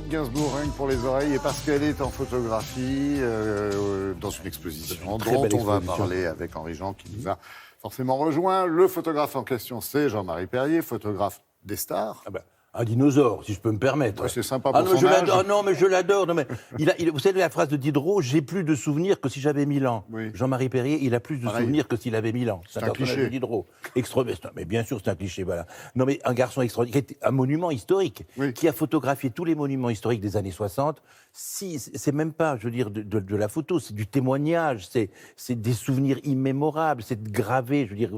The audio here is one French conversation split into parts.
Brigitte Gainsbourg, rien que pour les oreilles, et parce qu'elle est en photographie dans une exposition dont on va parler avec Henri Jean, qui nous a forcément rejoint. Le photographe en question, c'est Jean-Marie Perrier, photographe des stars. Ah ben, un dinosaure, si je peux me permettre. Ouais, c'est sympa pour non, son âge. Non, mais je l'adore. Non, mais vous savez la phrase de Diderot, j'ai plus de souvenirs que si j'avais 1000 ans. Oui. Jean-Marie Perrier, il a plus de souvenirs que s'il avait 1000 ans. C'est un cliché. De Diderot. Mais bien sûr, c'est un cliché, voilà. Non, mais un garçon extraordinaire, un monument historique, Oui. qui a photographié tous les monuments historiques des années 60. Si, c'est même pas, je veux dire, de la photo, c'est du témoignage, c'est des souvenirs immémorables, c'est gravé, je veux dire,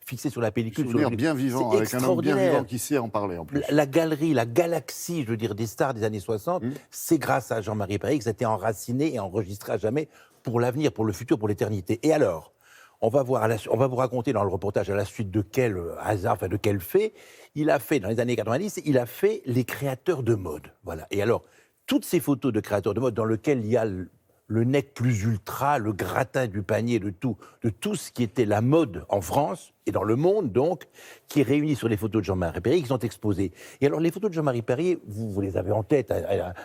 fixé sur la pellicule. Souvenir bien vivant, avec un homme bien vivant qui sait en parler en plus. La galerie, la galaxie, je veux dire, des stars des années 60, c'est grâce à Jean-Marie Perrier que ça a été enraciné et enregistré à jamais pour l'avenir, pour le futur, pour l'éternité. Et alors, on va vous raconter dans le reportage à la suite de quel hasard, enfin de quel fait, il a fait, dans les années 90, il a fait les créateurs de mode. Voilà. Et alors, toutes ces photos de créateurs de mode dans lesquelles il y a le nec plus ultra, le gratin du panier, de tout ce qui était la mode en France et dans le monde, donc, qui est réuni sur les photos de Jean-Marie Perrier, qui sont exposées. Et alors, les photos de Jean-Marie Perrier, vous les avez en tête,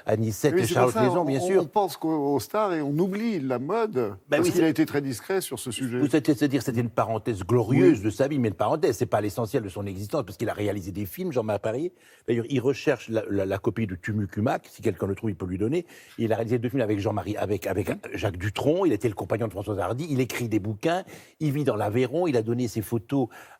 à Nicette et Charles Maison, bien sûr. On pense aux stars et on oublie la mode, parce qu'il a été très discret sur ce sujet. C'est-à-dire que c'était une parenthèse glorieuse de sa vie, mais une parenthèse, c'est pas l'essentiel de son existence, parce qu'il a réalisé des films, Jean-Marie Perrier. D'ailleurs, il recherche la copie de Tumucumac, si quelqu'un le trouve, il peut lui donner. Il a réalisé 2 films avec Jean-Marie, avec Jacques Dutronc, il était le compagnon de Françoise Hardy, il écrit des bouquins, il vit dans l'Aveyron, il a donné ses photos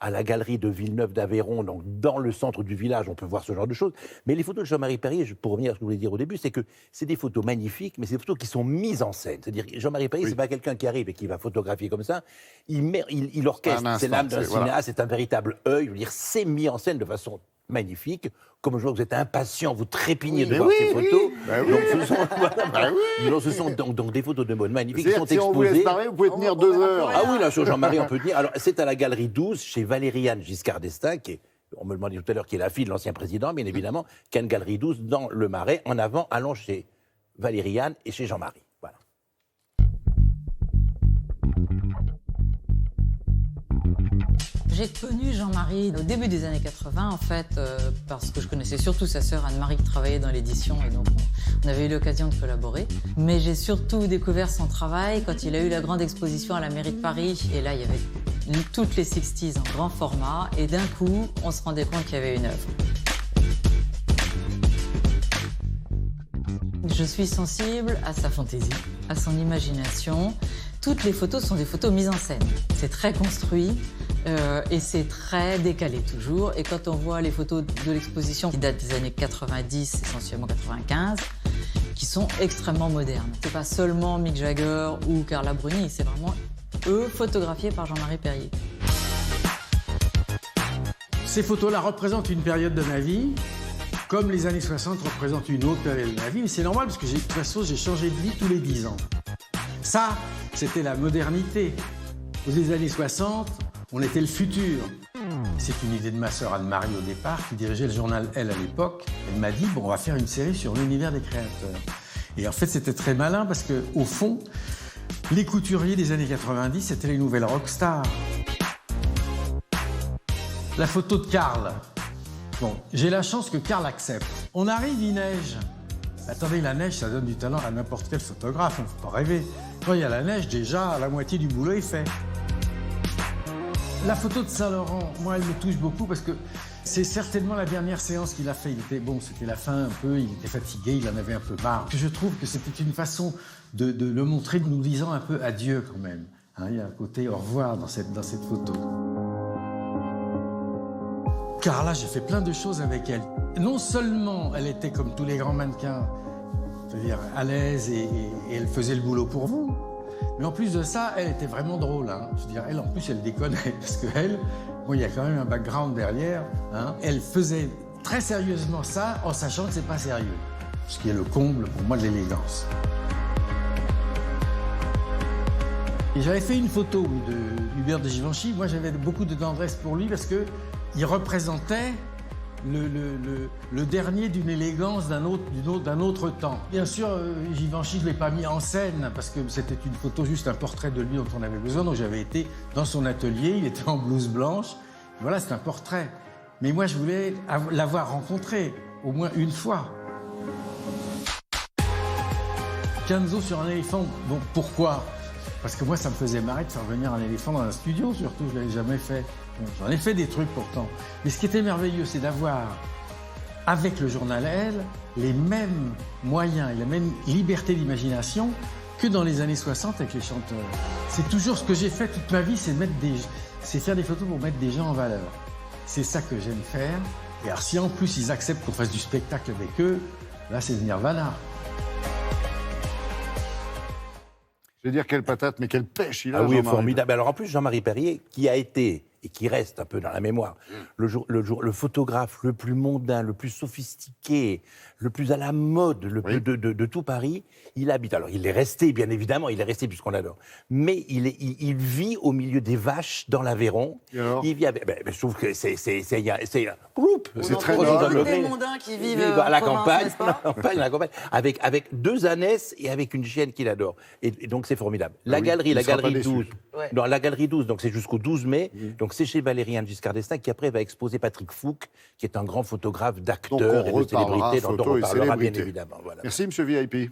à la galerie de Villeneuve d'Aveyron, donc dans le centre du village, on peut voir ce genre de choses. Mais les photos de Jean-Marie Perrier, pour revenir à ce que je voulais dire au début, c'est que c'est des photos magnifiques, mais c'est des photos qui sont mises en scène. C'est-à-dire que Jean-Marie Perrier, c'est pas quelqu'un qui arrive et qui va photographier comme ça. Il orchestre, c'est l'âme d'un cinéaste, c'est un véritable œil. Je veux dire, c'est mis en scène de façon magnifique. Comme je vois que vous êtes impatient, vous trépignez de voir ces photos. Ce sont donc des photos de mode magnifiques qui sont exposées. Si on vous laisse parler, vous pouvez tenir 2 heures. Ah oui, là, sur Jean-Marie, on peut tenir. Alors, c'est à la Galerie 12, chez Valériane Giscard d'Estaing, qui est, on me le demandait tout à l'heure, qui est la fille de l'ancien président, bien évidemment, qui a une Galerie 12 dans le Marais. En avant, allons chez Valériane et chez Jean-Marie. Voilà. J'ai connu Jean-Marie au début des années 80, en fait, parce que je connaissais surtout sa sœur Anne-Marie qui travaillait dans l'édition, et donc on avait eu l'occasion de collaborer. Mais j'ai surtout découvert son travail quand il a eu la grande exposition à la mairie de Paris, et là, il y avait toutes les 60s en grand format, et d'un coup, on se rendait compte qu'il y avait une œuvre. Je suis sensible à sa fantaisie, à son imagination. Toutes les photos sont des photos mises en scène. C'est très construit et c'est très décalé toujours. Et quand on voit les photos de l'exposition qui datent des années 90, essentiellement 95, qui sont extrêmement modernes. C'est pas seulement Mick Jagger ou Carla Bruni, c'est vraiment eux photographiés par Jean-Marie Perrier. Ces photos-là représentent une période de ma vie, comme les années 60 représentent une autre période de ma vie. Mais c'est normal parce que de toute façon, j'ai changé de vie tous les 10 ans. Ça, c'était la modernité. Aux années 60, on était le futur. C'est une idée de ma sœur Anne-Marie au départ, qui dirigeait le journal Elle à l'époque. Elle m'a dit, bon, on va faire une série sur l'univers des créateurs. Et en fait, c'était très malin parce qu'au fond, les couturiers des années 90, c'était les nouvelles rockstars. La photo de Karl. Bon, j'ai la chance que Karl accepte. On arrive, il neige. Attendez, la neige, ça donne du talent à n'importe quel photographe, il ne faut pas rêver. Quand il y a la neige, déjà, la moitié du boulot est fait. La photo de Saint-Laurent, moi, elle me touche beaucoup parce que c'est certainement la dernière séance qu'il a fait. C'était la fin un peu, il était fatigué, il en avait un peu marre. Je trouve que c'était une façon de le montrer, nous disant un peu adieu quand même. Hein, il y a un côté au revoir dans cette photo. Carla, j'ai fait plein de choses avec elle. Non seulement elle était comme tous les grands mannequins, c'est-à-dire à l'aise et elle faisait le boulot pour vous, mais en plus de ça, elle était vraiment drôle. Hein. Je veux dire, elle, en plus, elle déconnait, parce qu'elle, bon, il y a quand même un background derrière. Hein. Elle faisait très sérieusement ça, en sachant que c'est pas sérieux. Ce qui est le comble, pour moi, de l'élégance. Et j'avais fait une photo de Hubert de Givenchy. Moi, j'avais beaucoup de tendresse pour lui, parce que il représentait le dernier d'une élégance d'un autre temps. Bien sûr, Givenchy, je ne l'ai pas mis en scène parce que c'était une photo, juste un portrait de lui dont on avait besoin. Donc j'avais été dans son atelier, il était en blouse blanche. Voilà, c'est un portrait. Mais moi, je voulais l'avoir rencontré au moins une fois. Kenzo sur un éléphant. Bon, pourquoi? Parce que moi, ça me faisait marrer de faire venir un éléphant dans un studio, surtout, je ne l'avais jamais fait. Bon, j'en ai fait des trucs pourtant. Mais ce qui était merveilleux, c'est d'avoir, avec le journal Elle, les mêmes moyens et la même liberté d'imagination que dans les années 60 avec les chanteurs. C'est toujours ce que j'ai fait toute ma vie, c'est faire des photos pour mettre des gens en valeur. C'est ça que j'aime faire. Et alors, si en plus ils acceptent qu'on fasse du spectacle avec eux, là, c'est le nirvana. Je vais dire quelle patate, mais quelle pêche il a. Ah oui, Jean-Marie. formidable. Alors en plus, Jean-Marie Perrier, qui a été et qui reste un peu dans la mémoire, le photographe le plus mondain, le plus sophistiqué, le plus à la mode de tout Paris, il habite. Alors il est resté, bien évidemment, il est resté puisqu'on l'adore. Mais il vit au milieu des vaches dans l'Aveyron. Il vit avec. Je trouve que c'est un groupe. C'est très noble. noble. Des mondains qui vivent à la province, campagne, n'est-ce pas à la campagne, avec 2 ânesses et avec une chienne qu'il adore. Et donc c'est formidable. La oui, galerie, il la sera pas galerie déçu. 12. Ouais. Non, la galerie 12, donc c'est jusqu'au 12 mai. Donc c'est chez Valérien Giscard d'Estaing qui après va exposer Patrick Fouque, qui est un grand photographe d'acteurs et de reparlera célébrités dont on photo et parlera bien célébrité. évidemment. Voilà. Merci, monsieur VIP.